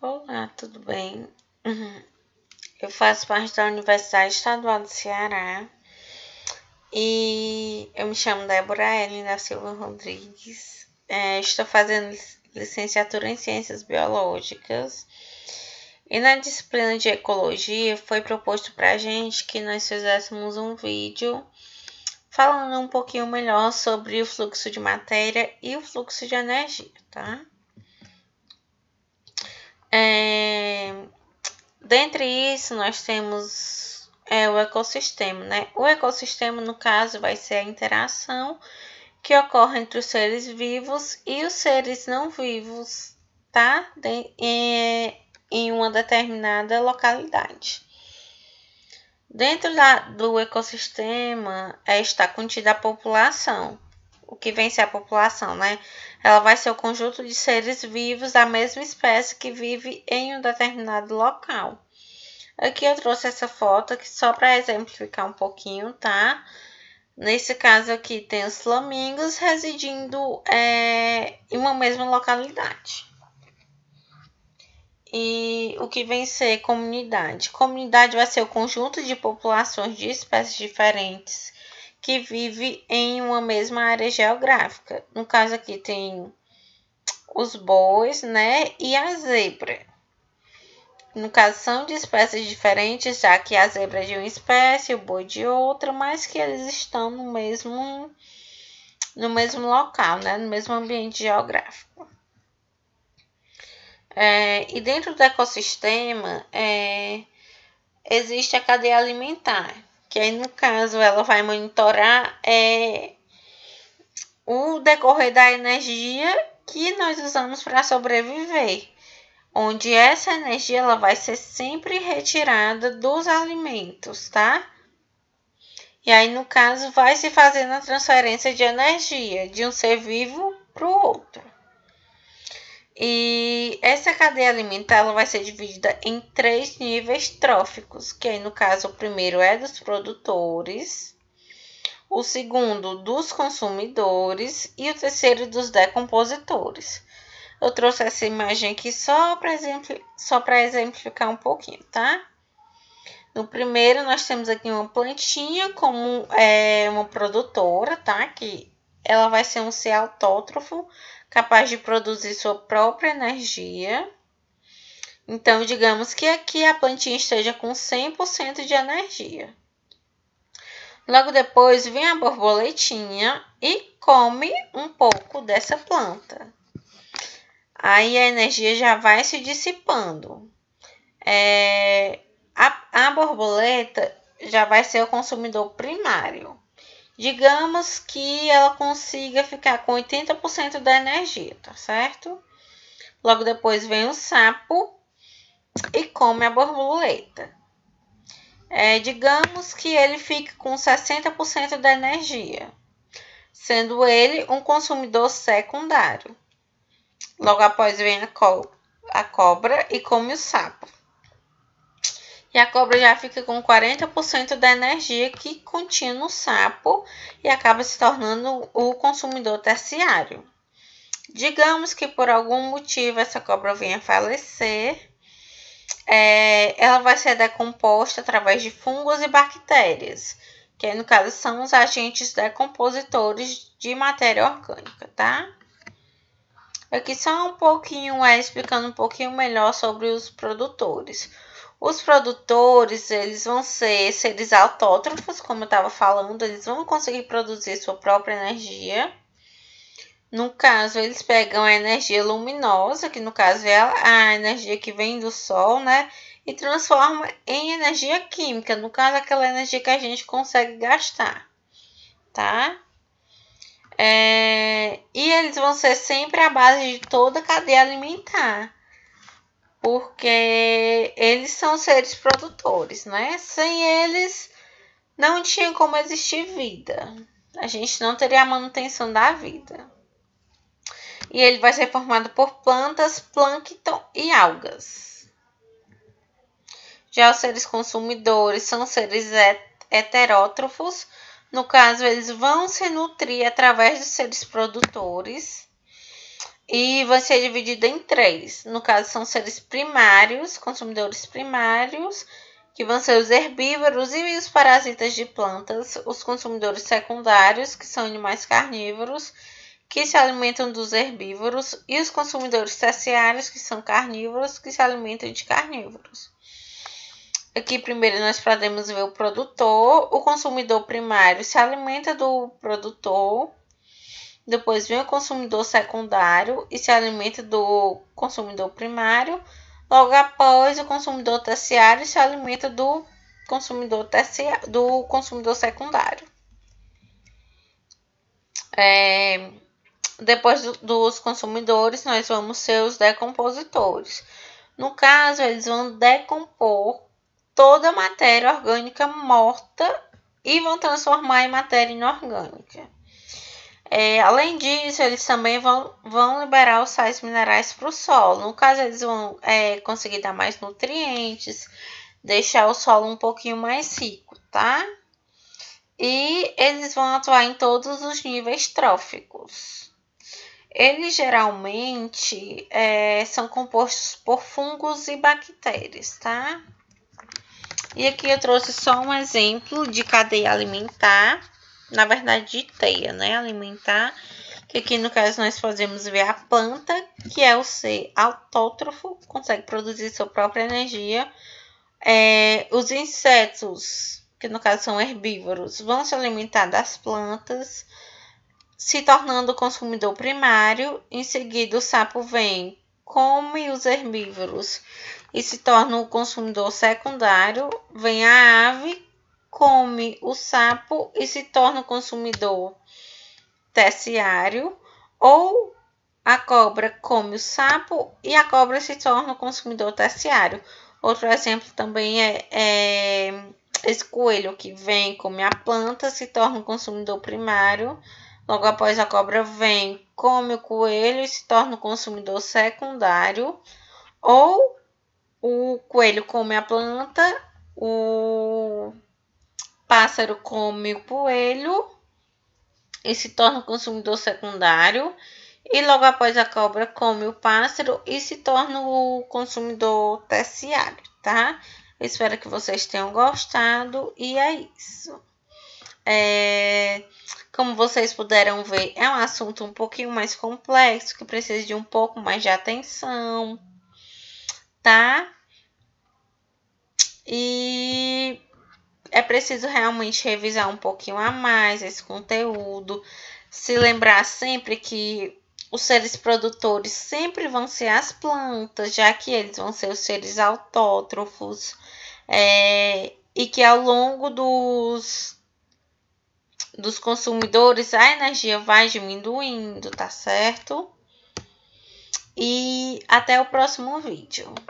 Olá, tudo bem? Eu faço parte da Universidade Estadual do Ceará e eu me chamo Débora Ellen da Silva Rodrigues. Estou fazendo licenciatura em Ciências Biológicas e na disciplina de Ecologia foi proposto para a gente que nós fizéssemos um vídeo falando um pouquinho melhor sobre o fluxo de matéria e o fluxo de energia, tá? Dentre isso, nós temos o ecossistema, né? O ecossistema, no caso, vai ser a interação que ocorre entre os seres vivos e os seres não vivos, tá? Em uma determinada localidade. Dentro do ecossistema está contida a população. O que vem ser a população, né? Ela vai ser o conjunto de seres vivos da mesma espécie que vive em um determinado local. Aqui eu trouxe essa foto aqui só para exemplificar um pouquinho, tá? Nesse caso aqui tem os flamingos residindo em uma mesma localidade. E o que vem ser comunidade? Comunidade vai ser o conjunto de populações de espécies diferentes que vive em uma mesma área geográfica. No caso aqui tem os bois, né, e a zebra. No caso são de espécies diferentes, já que a zebra é de uma espécie, o boi de outra, mas que eles estão no mesmo local, né, no mesmo ambiente geográfico. E dentro do ecossistema existe a cadeia alimentar, que aí no caso ela vai monitorar o decorrer da energia que nós usamos para sobreviver, onde essa energia ela vai ser sempre retirada dos alimentos, tá? E aí no caso vai se fazendo a transferência de energia de um ser vivo para o outro. E essa cadeia alimentar ela vai ser dividida em 3 níveis tróficos, que aí no caso o primeiro é dos produtores, o segundo dos consumidores e o terceiro dos decompositores. Eu trouxe essa imagem aqui só para exemplificar um pouquinho, tá? No primeiro nós temos aqui uma plantinha como uma produtora, tá? Que ela vai ser um ser autótrofo, capaz de produzir sua própria energia. Então, digamos que aqui a plantinha esteja com 100% de energia. Logo depois vem a borboletinha e come um pouco dessa planta. Aí a energia já vai se dissipando. A borboleta já vai ser o consumidor primário. Digamos que ela consiga ficar com 80% da energia, tá certo? Logo depois vem o sapo e come a borboleta. Digamos que ele fique com 60% da energia, sendo ele um consumidor secundário. Logo após vem a cobra e come o sapo. E a cobra já fica com 40% da energia que continha no sapo e acaba se tornando o consumidor terciário. Digamos que por algum motivo essa cobra venha a falecer, ela vai ser decomposta através de fungos e bactérias, que aí, no caso são os agentes decompositores de matéria orgânica, tá? Aqui só um pouquinho, explicando um pouquinho melhor sobre os produtores. Os produtores, eles vão ser seres autótrofos, como eu estava falando, eles vão conseguir produzir sua própria energia. No caso, eles pegam a energia luminosa, que no caso é a energia que vem do sol, né? E transforma em energia química, no caso, aquela energia que a gente consegue gastar, tá? E eles vão ser sempre a base de toda a cadeia alimentar, porque eles são seres produtores, né? Sem eles, não tinha como existir vida. A gente não teria a manutenção da vida. E ele vai ser formado por plantas, plâncton e algas. Já os seres consumidores são seres heterótrofos. No caso, eles vão se nutrir através dos seres produtores. E vai ser dividido em 3. No caso, são seres primários, consumidores primários, que vão ser os herbívoros e os parasitas de plantas, os consumidores secundários, que são animais carnívoros, que se alimentam dos herbívoros, e os consumidores terciários, que são carnívoros, que se alimentam de carnívoros. Aqui primeiro nós podemos ver o produtor, o consumidor primário se alimenta do produtor, depois vem o consumidor secundário e se alimenta do consumidor primário, logo após o consumidor terciário se alimenta do consumidor secundário. Depois dos consumidores, nós vamos ter os decompositores. No caso, eles vão decompor toda a matéria orgânica morta e vão transformar em matéria inorgânica. Além disso, eles também vão liberar os sais minerais para o solo. No caso, eles vão conseguir dar mais nutrientes, deixar o solo um pouquinho mais rico, tá? E eles vão atuar em todos os níveis tróficos. Eles geralmente são compostos por fungos e bactérias, tá? E aqui eu trouxe só um exemplo de cadeia alimentar, na verdade de teia, né, alimentar, que aqui no caso nós podemos ver a planta, que é o ser autótrofo, consegue produzir sua própria energia. Os insetos, que no caso são herbívoros, vão se alimentar das plantas, se tornando o consumidor primário. Em seguida, o sapo vem, come os herbívoros e se torna o consumidor secundário. Vem a ave, come o sapo e se torna o consumidor terciário. Ou a cobra come o sapo e a cobra se torna o consumidor terciário. Outro exemplo também é esse coelho que vem, come a planta, se torna o consumidor primário. Logo após, a cobra vem, come o coelho e se torna o consumidor secundário. Ou o coelho come a planta, o pássaro come o coelho e se torna o consumidor secundário. E logo após, a cobra come o pássaro e se torna o consumidor terciário, tá? Eu espero que vocês tenham gostado e é isso. Como vocês puderam ver, é um assunto um pouquinho mais complexo, que precisa de um pouco mais de atenção, tá? E é preciso realmente revisar um pouquinho a mais esse conteúdo, se lembrar sempre que os seres produtores sempre vão ser as plantas, já que eles vão ser os seres autótrofos, e que ao longo dos consumidores a energia vai diminuindo, tá certo? E até o próximo vídeo.